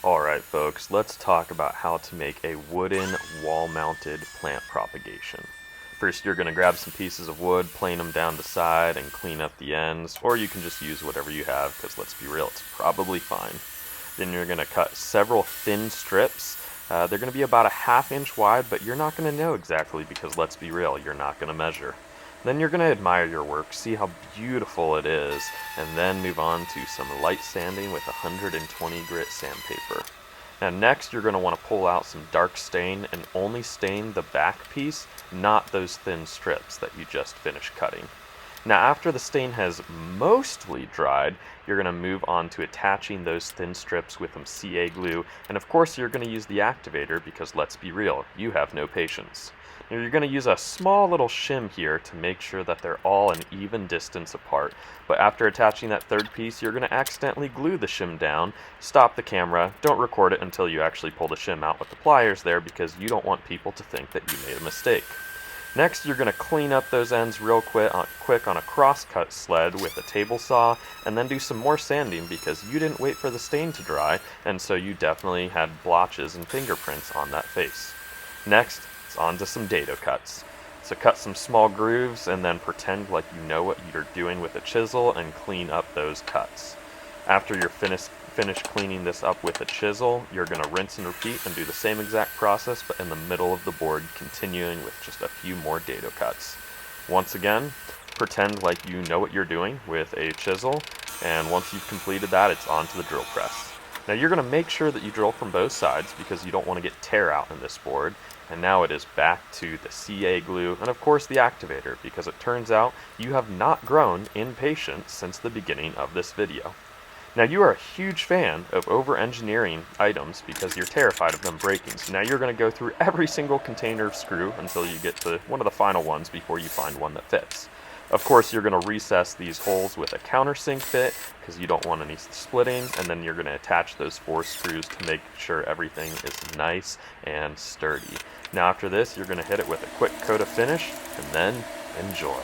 Alright folks, let's talk about how to make a wooden wall-mounted plant propagation. First you're going to grab some pieces of wood, plane them down the side and clean up the ends, or you can just use whatever you have because let's be real, it's probably fine. Then you're going to cut several thin strips. They're going to be about a ½ inch wide, but you're not going to know exactly because let's be real, you're not going to measure. Then you're going to admire your work, see how beautiful it is, and then move on to some light sanding with 120 grit sandpaper. Now next you're going to want to pull out some dark stain and only stain the back piece, not those thin strips that you just finished cutting. Now after the stain has mostly dried, you're going to move on to attaching those thin strips with some CA glue, and of course you're going to use the activator because let's be real, you have no patience. Now you're going to use a small little shim here to make sure that they're all an even distance apart, but after attaching that third piece you're going to accidentally glue the shim down. Stop the camera, don't record it until you actually pull the shim out with the pliers there because you don't want people to think that you made a mistake. Next, you're going to clean up those ends real quick on a cross-cut sled with a table saw, and then do some more sanding because you didn't wait for the stain to dry, and so you definitely had blotches and fingerprints on that face. Next, it's on to some dado cuts. So cut some small grooves and then pretend like you know what you're doing with a chisel and clean up those cuts. After you're finished cleaning this up with a chisel, you're going to rinse and repeat and do the same exact process but in the middle of the board, continuing with just a few more dado cuts. Once again, pretend like you know what you're doing with a chisel, and once you've completed that, it's on to the drill press. Now you're going to make sure that you drill from both sides because you don't want to get tear out in this board. And now it is back to the CA glue and of course the activator because it turns out you have not grown in patience since the beginning of this video. Now you are a huge fan of over-engineering items because you're terrified of them breaking. So now you're going to go through every single container screw until you get to one of the final ones before you find one that fits. Of course, you're going to recess these holes with a countersink bit because you don't want any splitting, and then you're going to attach those 4 screws to make sure everything is nice and sturdy. Now after this, you're going to hit it with a quick coat of finish, and then enjoy.